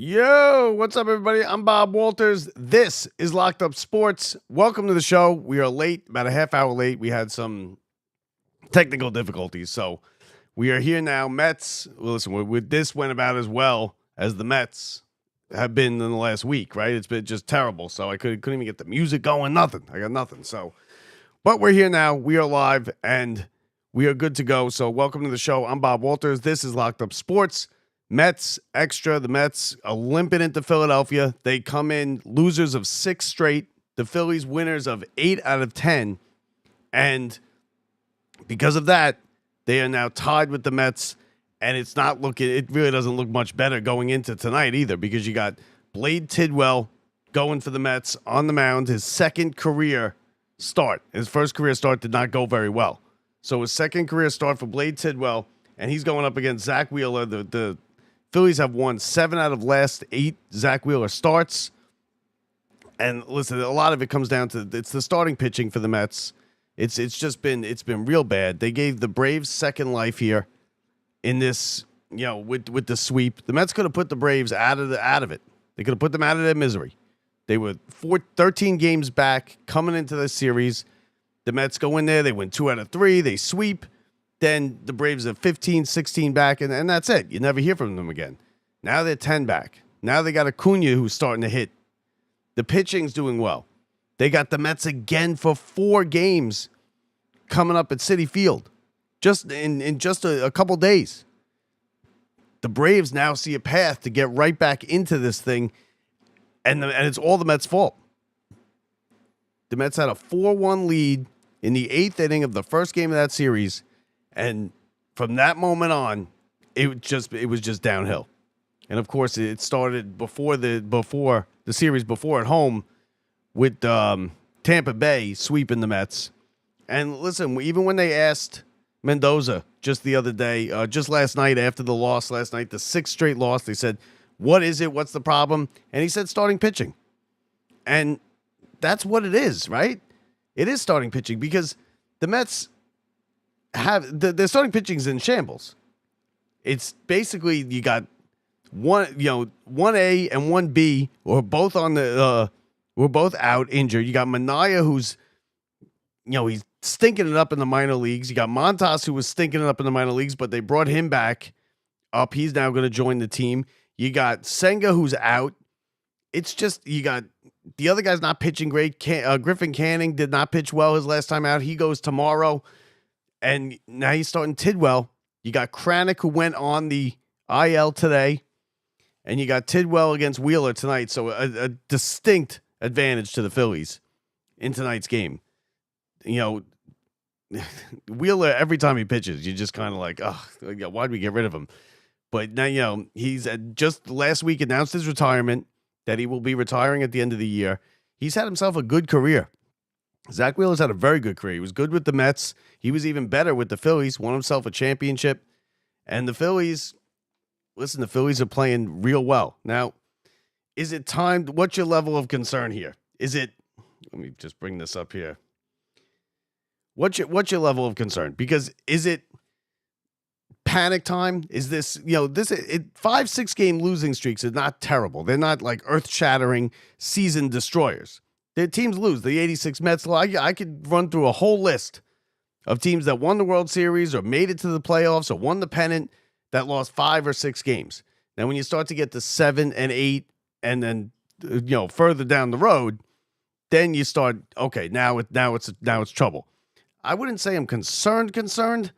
Yo, what's up, everybody? I'm Bob Walters. This is Locked Up Sports. Welcome to the show. We are late, about a half hour late. We had some technical difficulties, so we are here now. Mets, well, listen, this went about as well as the Mets have been in the last week, right? It's been just terrible, so I couldn't even get the music going, nothing. I got nothing, so. But we're here now. We are live, and we are good to go, so welcome to the show. I'm Bob Walters. This is Locked Up Sports. Mets extra. The Mets are limping into Philadelphia. They come in losers of 6 straight. The Phillies winners of 8 out of 10. And because of that, they are now tied with the Mets. And it really doesn't look much better going into tonight either, because you got Blade Tidwell going for the Mets on the mound. His second career start. His first career start did not go very well. So his second career start for Blade Tidwell, and he's going up against Zach Wheeler. The Phillies have won 7 out of last 8 Zach Wheeler starts. And listen, a lot of it comes down to it's the starting pitching for the Mets. It's been real bad. They gave the Braves second life here in this, with the sweep. The Mets could have put the Braves out of it. They could have put them out of their misery. They were 13 games back coming into the series. The Mets go in there, they win 2 out of 3, they sweep. Then the Braves are 15, 16 back, and that's it. You never hear from them again. Now they're 10 back. Now they got Acuna who's starting to hit. The pitching's doing well. They got the Mets again for 4 games coming up at Citi Field, just in just a couple days. The Braves now see a path to get right back into this thing, and it's all the Mets' fault. The Mets had a 4-1 lead in the 8th inning of the first game of that series. And from that moment on, it was just downhill. And of course, it started before the series before at home with Tampa Bay sweeping the Mets. And listen, even when they asked Mendoza just the other day, just last night after the loss last night, the 6th straight loss, they said, "What is it? What's the problem?" And he said, "Starting pitching." And that's what it is, right? It is starting pitching, because the Mets have the starting pitching's in shambles. It's basically you got 1A and 1B or both on the we're both out injured. You got Manaea, who's he's stinking it up in the minor leagues. You got Montas, who was stinking it up in the minor leagues, but they brought him back up. He's now going to join the team. You got Senga, who's out. It's just you got the other guy's not pitching great. Griffin Canning did not pitch well his last time out. He goes tomorrow. And now he's starting Tidwell. You got Kranick, who went on the IL today. And you got Tidwell against Wheeler tonight. So a distinct advantage to the Phillies in tonight's game. Wheeler, every time he pitches, you're just kind of like, oh, why'd we get rid of him? But now, he's just last week announced his retirement, that he will be retiring at the end of the year. He's had himself a good career. Zach Wheeler's had a very good career. He was good with the Mets. He was even better with the Phillies, won himself a championship. And the Phillies are playing real well. Now, is it time? What's your level of concern here? Let me just bring this up here. What's your level of concern? Because is it panic time? Is this, 5-6 game losing streaks is not terrible. They're not like earth-shattering season destroyers. Their teams lose. The 86 Mets, I could run through a whole list of teams that won the World Series or made it to the playoffs or won the pennant that lost 5 or 6 games. Now, when you start to get to 7 and 8 and then, further down the road, then you start, okay, now it's trouble. I wouldn't say I'm concerned,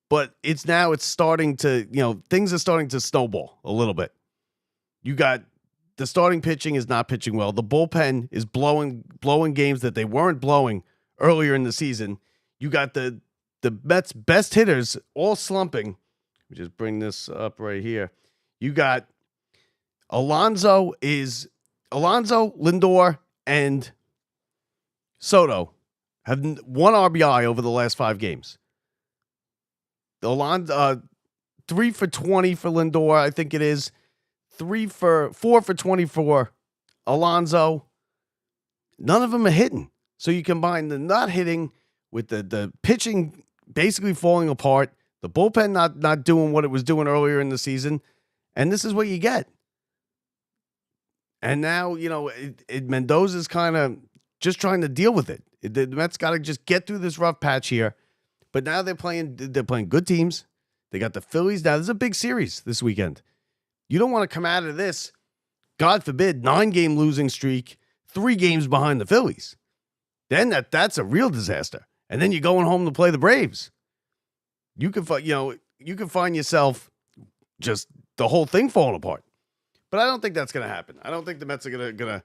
but it's starting to, things are starting to snowball a little bit. You got the starting pitching is not pitching well. The bullpen is blowing games that they weren't blowing earlier in the season. You got the Mets' best hitters all slumping. Let me just bring this up right here. You got Alonso, Lindor, and Soto have 1 RBI over the last 5 games. Alonso, 3 for 20 for Lindor, I think it is. 4 for 24 Alonso. None of them are hitting. So you combine the not hitting with the pitching basically falling apart, the bullpen not doing what it was doing earlier in the season, and this is what you get. And now, Mendoza's kind of just trying to deal with it. The Mets got to just get through this rough patch here. But now they're playing good teams. They got the Phillies. Now, this is a big series this weekend. You don't want to come out of this, God forbid, 9-game losing streak, 3 games behind the Phillies. Then that's a real disaster. And then you're going home to play the Braves. You can find yourself just the whole thing falling apart. But I don't think that's going to happen. I don't think the Mets are going to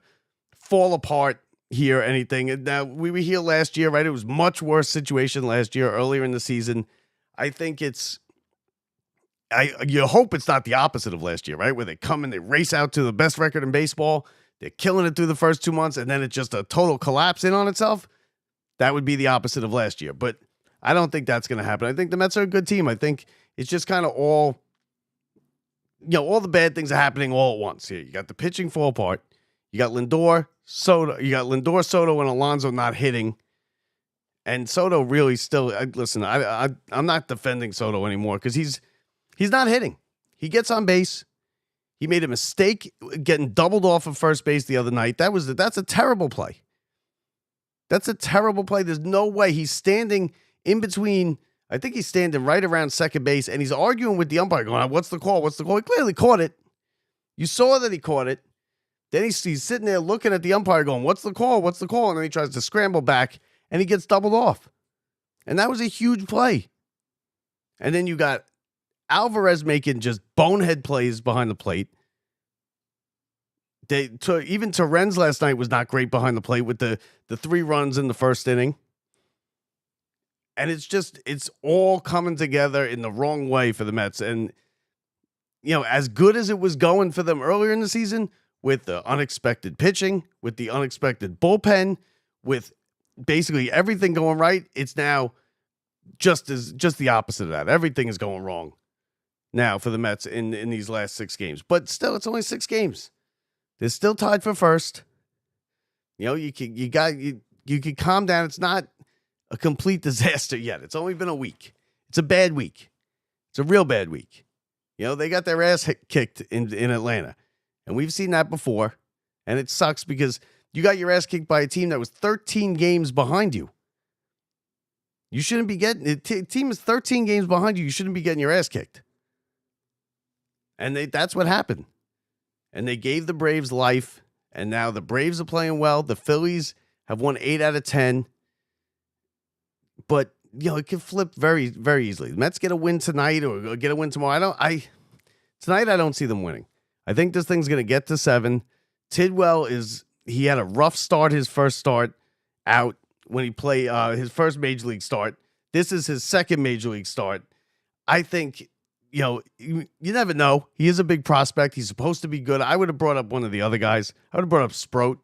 fall apart here or anything. And now, we were here last year, right? It was much worse situation last year, earlier in the season. I think you hope it's not the opposite of last year, right? Where they come and they race out to the best record in baseball. They're killing it through the first 2 months, and then it's just a total collapse in on itself. That would be the opposite of last year. But I don't think that's going to happen. I think the Mets are a good team. I think it's just kind of all the bad things are happening all at once here. You got the pitching fall apart. You got Lindor, Soto, and Alonso not hitting. And Soto really still, I'm not defending Soto anymore because he's not hitting. He gets on base. He made a mistake getting doubled off of first base the other night. That's a terrible play. That's a terrible play. There's no way. He's standing in between. I think he's standing right around second base, and he's arguing with the umpire going, what's the call? What's the call? He clearly caught it. You saw that he caught it. Then he's sitting there looking at the umpire going, what's the call? What's the call? And then he tries to scramble back, and he gets doubled off. And that was a huge play. And then you got Alvarez making just bonehead plays behind the plate. Even Torrens last night was not great behind the plate with the 3 runs in the first inning. And it's all coming together in the wrong way for the Mets. And, as good as it was going for them earlier in the season, with the unexpected pitching, with the unexpected bullpen, with basically everything going right, it's now just the opposite of that. Everything is going wrong now for the Mets in these last 6 games. But still, it's only 6 games. They're still tied for first. You can calm down. It's not a complete disaster yet. It's only been a week. It's a bad week. It's a real bad week. They got their ass kicked in Atlanta. And we've seen that before. And it sucks because you got your ass kicked by a team that was 13 games behind you. You shouldn't be getting it. Team is 13 games behind you. You shouldn't be getting your ass kicked. And that's what happened. And they gave the Braves life. And now the Braves are playing well. The Phillies have won 8 out of 10. But, it can flip very, very easily. The Mets get a win tonight or get a win tomorrow. Tonight I don't see them winning. I think this thing's going to get to 7. Tidwell he had a rough start, his first start out when he played his first major league start. This is his second major league start. I think, you never know. He is a big prospect. He's supposed to be good. I would have brought up one of the other guys. I would have brought up Sproat.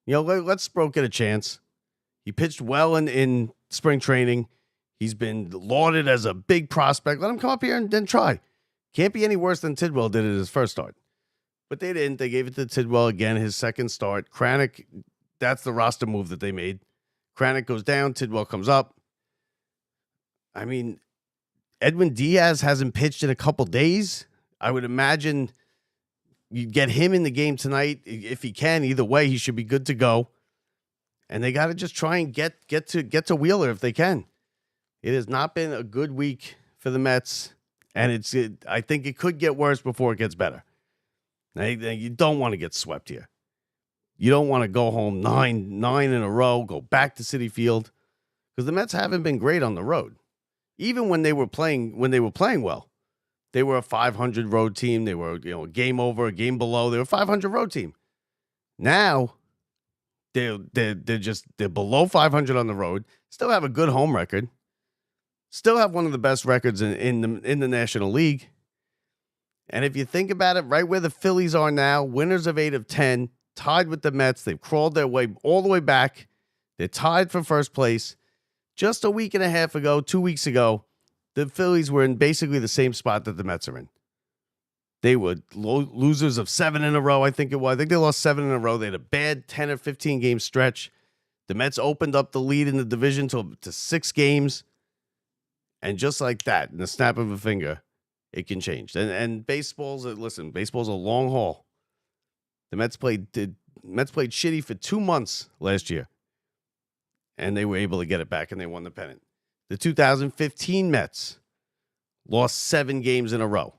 Let Sproat get a chance. He pitched well in spring training. He's been lauded as a big prospect. Let him come up here and then try. Can't be any worse than Tidwell did at his first start. But they didn't. They gave it to Tidwell again, his second start. Kranick, that's the roster move that they made. Kranick goes down. Tidwell comes up. I mean, Edwin Diaz hasn't pitched in a couple days. I would imagine you get him in the game tonight if he can. Either way, he should be good to go. And they got to just try and get to Wheeler if they can. It has not been a good week for the Mets, and I think it could get worse before it gets better. Now, you don't want to get swept here. You don't want to go home nine in a row, go back to Citi Field, because the Mets haven't been great on the road. Even when they were playing well, they were a 500 road team. They were a game over, a game below. They were a 500 road team. Now they're below 500 on the road. Still have a good home record. Still have one of the best records in the National League. And if you think about it, right where the Phillies are now, winners of 8 of 10, tied with the Mets. They've crawled their way all the way back. They're tied for first place. Just a week and a half ago, 2 weeks ago, the Phillies were in basically the same spot that the Mets are in. They were losers of 7 in a row, I think it was. I think they lost 7 in a row. They had a bad 10 or 15 game stretch. The Mets opened up the lead in the division to 6 games. And just like that, in the snap of a finger, it can change. And baseball's a long haul. The Mets played shitty for 2 months last year, and they were able to get it back, and they won the pennant. The 2015 Mets lost 7 games in a row.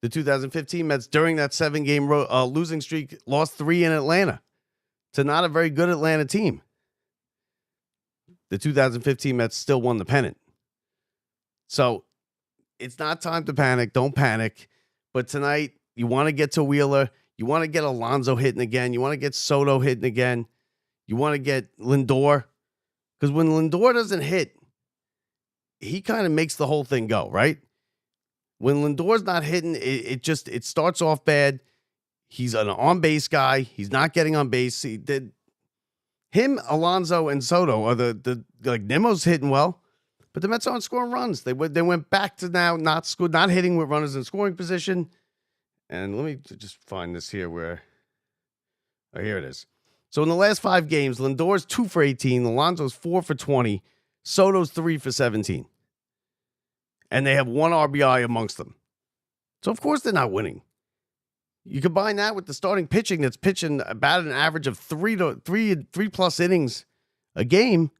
The 2015 Mets, during that 7-game losing streak, lost 3 in Atlanta to not a very good Atlanta team. The 2015 Mets still won the pennant. So it's not time to panic. Don't panic. But tonight, you want to get to Wheeler. You want to get Alonso hitting again. You want to get Soto hitting again. You want to get Lindor. Because when Lindor doesn't hit, he kind of makes the whole thing go, right? When Lindor's not hitting, it starts off bad. He's an on-base guy. He's not getting on base. Him, Alonso, and Soto are the Nimmo's hitting well, but the Mets aren't scoring runs. They went back to now not hitting with runners in scoring position. And let me just find this here here it is. So in the last 5 games, Lindor's 2 for 18, Alonso's 4 for 20, Soto's 3 for 17. And they have 1 RBI amongst them. So of course they're not winning. You combine that with the starting pitching that's pitching about an average of 3 plus innings a game,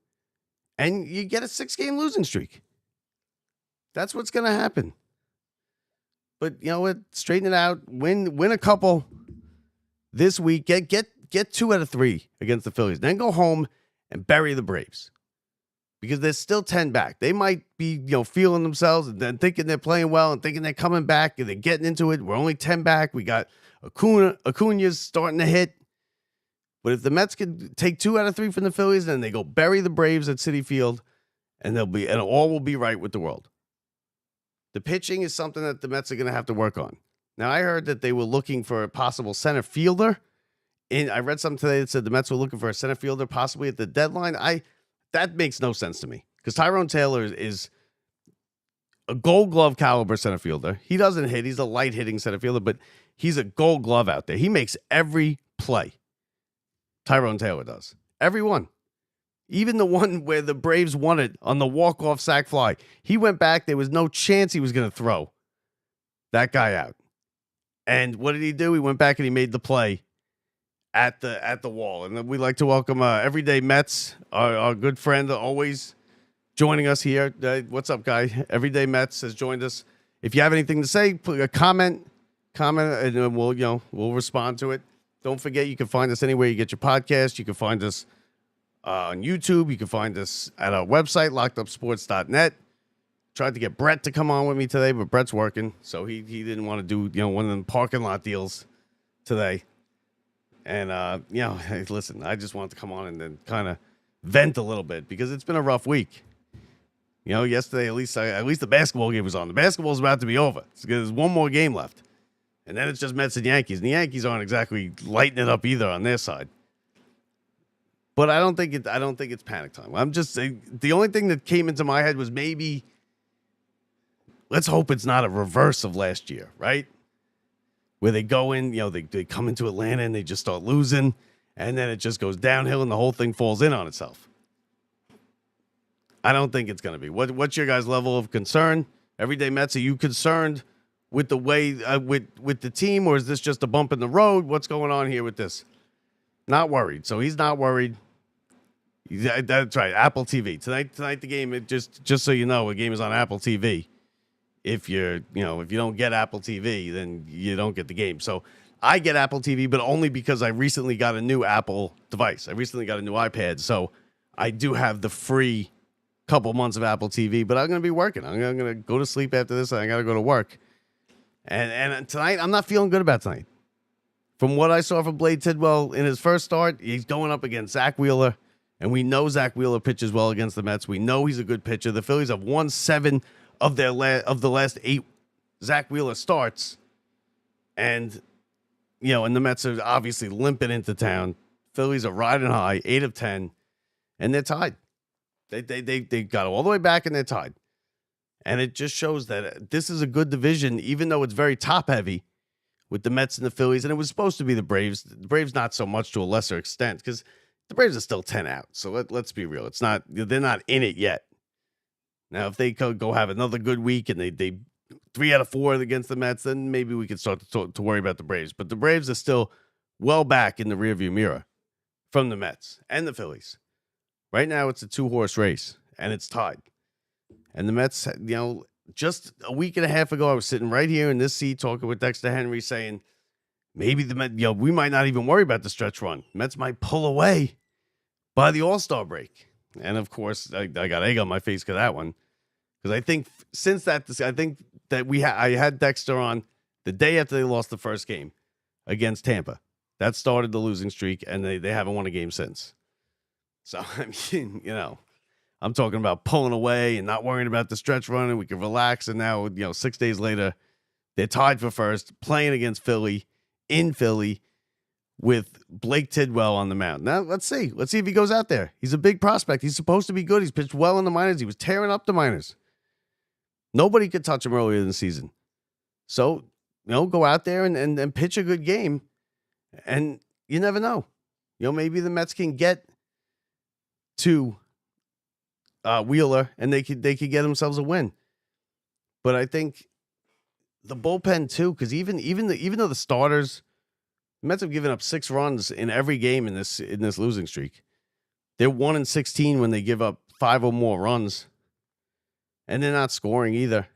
and you get a 6-game losing streak. That's what's going to happen. But you know what? Straighten it out. Win a couple this week. Get 2 out of 3 against the Phillies. Then go home and bury the Braves. Because there's still 10 back. They might be, feeling themselves and then thinking they're playing well and thinking they're coming back and they're getting into it. We're only 10 back. We got Acuna's starting to hit. But if the Mets could take 2 out of 3 from the Phillies, then they go bury the Braves at Citi Field, and all will be right with the world. The pitching is something that the Mets are going to have to work on. Now, I heard that they were looking for a possible center fielder. I read something today that said the Mets were looking for a center fielder possibly at the deadline. That makes no sense to me because Tyrone Taylor is a Gold Glove caliber center fielder. He doesn't hit. He's a light hitting center fielder, but he's a Gold Glove out there. He makes every play. Tyrone Taylor does. Every one. Even the one where the Braves won it on the walk-off sac fly. He went back. There was no chance he was going to throw that guy out. And what did he do? He went back and he made the play at the wall. And then we'd like to welcome Everyday Mets, our good friend, always joining us here. What's up, guy? Everyday Mets has joined us. If you have anything to say, put a comment, and we'll respond to it. Don't forget, you can find us anywhere you get your podcast. You can find us on YouTube. You can find us at our website, lockedupsports.net. Tried to get Brett to come on with me today, but Brett's working, so he didn't want to do one of them parking lot deals today. And hey, listen, I just wanted to come on and then kind of vent a little bit because it's been a rough week. Yesterday at least the basketball game was on. The basketball's about to be over. There's one more game left, and then it's just Mets and Yankees. And the Yankees aren't exactly lighting it up either on their side. But I don't think it's panic time. I'm just saying the only thing that came into my head was maybe let's hope it's not a reverse of last year, right? Where they go in, they come into Atlanta and they just start losing, and then it just goes downhill and the whole thing falls in on itself. I don't think it's going to be. What's your guys' level of concern? Everyday Mets, are you concerned with the way with the team, or is this just a bump in the road? What's going on here with this? Not worried. So he's not worried. That's right. Apple TV tonight. The game. Just so you know, a game is on Apple TV. If you don't get Apple TV, then you don't get the game. So I get Apple TV, but only because I recently got a new Apple device. I recently got a new iPad, so I do have the free couple months of Apple TV. But I'm going to be working. I'm going to go to sleep after this, and I got to go to work. And tonight, I'm not feeling good about tonight. From what I saw from Blade Tidwell in his first start, he's going up against Zach Wheeler, and we know Zach Wheeler pitches well against the Mets. We know he's a good pitcher. The Phillies have won 7 of the last 8 Zach Wheeler starts, and the Mets are obviously limping into town. Phillies are riding high, 8 of 10, and they're tied. They got all the way back and they're tied, and it just shows that this is a good division, even though it's very top heavy with the Mets and the Phillies, and it was supposed to be the Braves. The Braves not so much to a lesser extent because the Braves are still 10 out. So let's be real. They're not in it yet. Now, if they go have another good week and they 3 out of 4 against the Mets, then maybe we could start to worry about the Braves. But the Braves are still well back in the rearview mirror from the Mets and the Phillies. Right now, it's a 2-horse race, and it's tied. And the Mets, just a week and a half ago, I was sitting right here in this seat talking with Dexter Henry saying, maybe the Mets, we might not even worry about the stretch run. Mets might pull away by the All-Star break. And, of course, I got egg on my face for that one. Because I think since that, I think that I had Dexter on the day after they lost the first game against Tampa. That started the losing streak, and they haven't won a game since. So, I mean, I'm talking about pulling away and not worrying about the stretch run, and we can relax. And now, 6 days later, they're tied for first, playing against Philly, in Philly, with Blake Tidwell on the mound. Now, let's see. Let's see if he goes out there. He's a big prospect. He's supposed to be good. He's pitched well in the minors. He was tearing up the minors. Nobody could touch him earlier in the season. So, go out there and pitch a good game. And you never know. Maybe the Mets can get to Wheeler and they could get themselves a win. But I think the bullpen too, because even though the starters, the Mets have given up 6 runs in every game in this losing streak. They're 1-16 when they give up 5 or more runs. And they're not scoring either.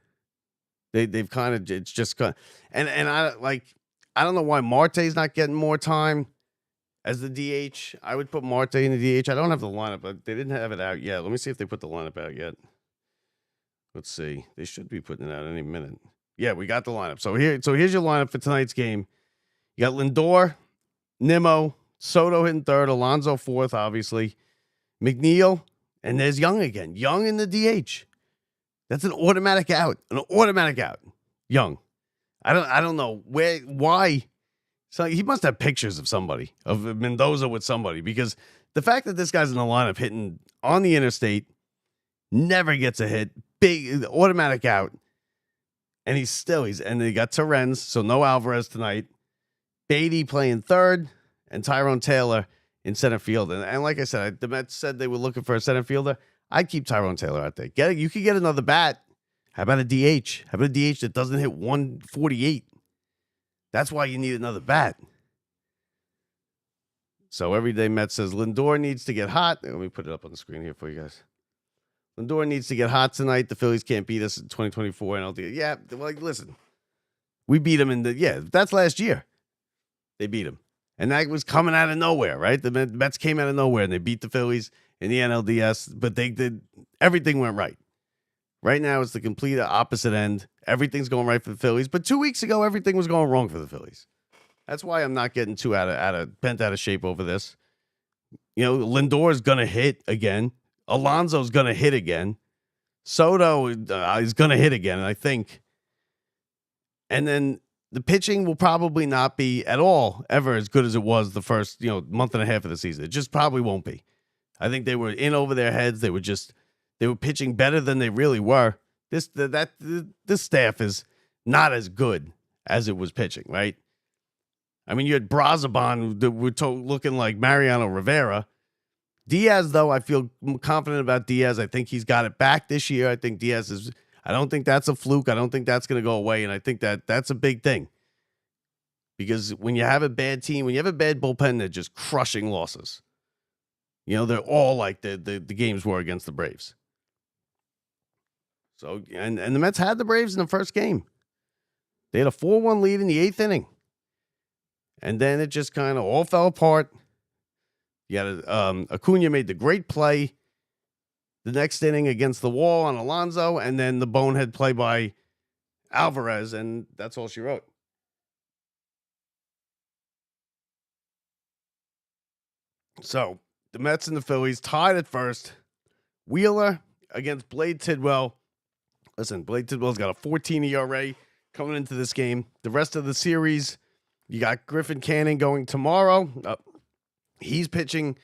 They've kind of, it's just kind of, and I don't know why Marte's not getting more time as the DH. I would put Marte in the DH. I don't have the lineup, but they didn't have it out yet. Let me see if they put the lineup out yet. Let's see. They should be putting it out any minute. Yeah, we got the lineup. So here's your lineup for tonight's game. You got Lindor, Nimmo, Soto hitting third, Alonso fourth, obviously, McNeil, and there's Young again. Young in the DH. That's an automatic out. Young. I don't know why. So he must have pictures of somebody, of Mendoza with somebody, because the fact that this guy's in the lineup hitting on the interstate, never gets a hit, big automatic out, and and they got Terens, so no Alvarez tonight. Beatty playing third, and Tyrone Taylor in center field. And like I said, the Mets said they were looking for a center fielder. I'd keep Tyrone Taylor out there. You could get another bat. How about a DH? How about a DH that doesn't hit 148? That's why you need another bat. So Everyday Met says Lindor needs to get hot. Let me put it up on the screen here for you guys. Lindor needs to get hot tonight. The Phillies can't beat us in 2024 NLD. Yeah, well, listen. We beat them that's last year. They beat them. And that was coming out of nowhere, right? The Mets came out of nowhere, and they beat the Phillies in the NLDS, but everything went right. Right now, it's the complete opposite end. Everything's going right for the Phillies, but 2 weeks ago, everything was going wrong for the Phillies. That's why I'm not getting too bent out of shape over this. Lindor's going to hit again. Alonso's going to hit again. Soto is going to hit again, I think. And then the pitching will probably not be at all ever as good as it was the first month and a half of the season. It just probably won't be. I think they were in over their heads. They were pitching better than they really were. This staff is not as good as it was pitching, right? I mean, you had Brazoban that were looking like Mariano Rivera. Diaz, though, I feel confident about Diaz. I think he's got it back this year. I think Diaz I don't think that's a fluke. I don't think that's going to go away. And I think that's a big thing. Because when you have a bad team, when you have a bad bullpen, they're just crushing losses. They're all like the games were against the Braves. So, and the Mets had the Braves in the first game. They had a 4-1 lead in the 8th inning. And then it just kind of all fell apart. You had Acuna made the great play the next inning against the wall on Alonso, and then the bonehead play by Alvarez, and that's all she wrote. So, the Mets and the Phillies tied at first. Wheeler against Blade Tidwell. Listen, Blade Tidwell's got a 14 ERA coming into this game. The rest of the series, you got Griffin Canning going tomorrow. He's pitching,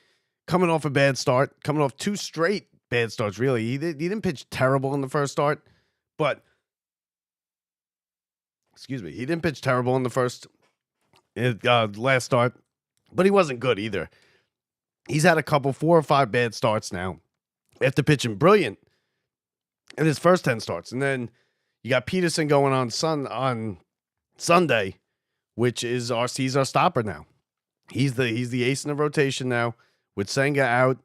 coming off a bad start, coming off 2 straight bad starts, really. He didn't pitch terrible in the first start, but, he didn't pitch terrible in the last start, but he wasn't good either. He's had a couple 4 or 5 bad starts now after pitching brilliant in his first 10 starts. And then, You got Peterson going on Sunday, which is he's our stopper now. He's the ace in the rotation now. With Senga out,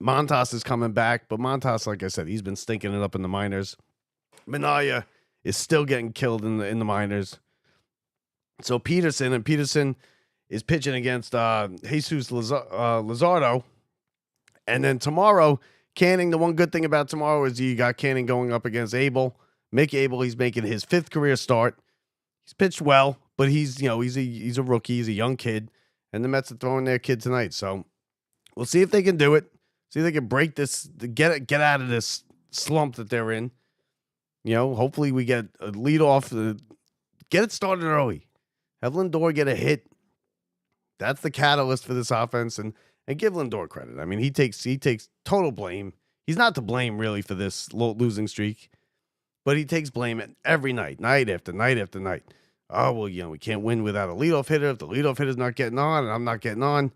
Montas is coming back, but Montas, like I said, he's been stinking it up in the minors. Minaya is still getting killed in the minors. So Peterson is pitching against Jesus Luzardo. And then tomorrow, Canning, the one good thing about tomorrow is you got Canning going up against Abel. Mick Abel, he's making his 5th career start. He's pitched well, but he's a rookie, he's a young kid, and the Mets are throwing their kid tonight. So we'll see if they can do it. See if they can break this, get out of this slump that they're in. Hopefully we get a lead off, get it started early. Have Lindor get a hit. That's the catalyst for this offense, and give Lindor credit. I mean, he takes total blame. He's not to blame really for this losing streak, but he takes blame every night after night after night. Oh, well, we can't win without a leadoff hitter. If the leadoff hitter's not getting on and I'm not getting on,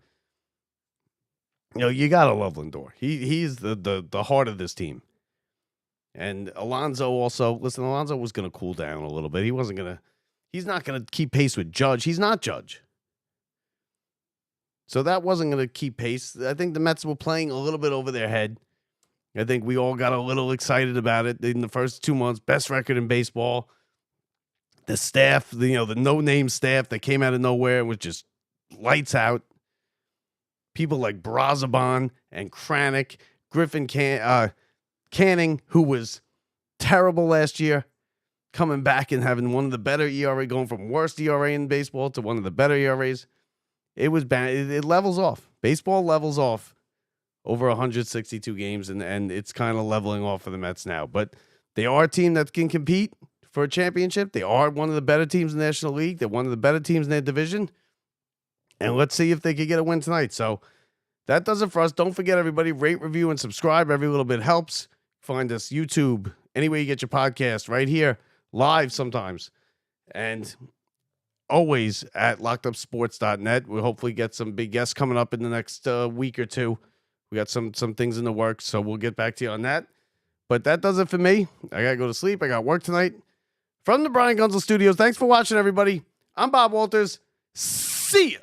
you got to love Lindor. He's the heart of this team. And Alonso also, Alonso was going to cool down a little bit. He's not going to keep pace with Judge. He's not Judge. So that wasn't going to keep pace. I think the Mets were playing a little bit over their head. I think we all got a little excited about it in the first 2 months. Best record in baseball. The staff, the no-name staff that came out of nowhere and was just lights out. People like Brazaban and Kranick, Canning, who was terrible last year, coming back and having one of the better ERA, going from worst ERA in baseball to one of the better ERAs. It was bad. It levels off. Baseball levels off over 162 games, and it's kind of leveling off for the Mets now. But they are a team that can compete for a championship. They are one of the better teams in the National League. They're one of the better teams in their division. And let's see if they can get a win tonight. So that does it for us. Don't forget, everybody, rate, review, and subscribe. Every little bit helps. Find us YouTube, anywhere you get your podcast, right here, live sometimes. And always at lockedupsports.net. We'll hopefully get some big guests coming up in the next week or two. We got some things in the works, so we'll get back to you on that. But that does it for me. I got to go to sleep. I got work tonight. From the Brian Gunzel Studios, thanks for watching, everybody. I'm Bob Walters. See ya.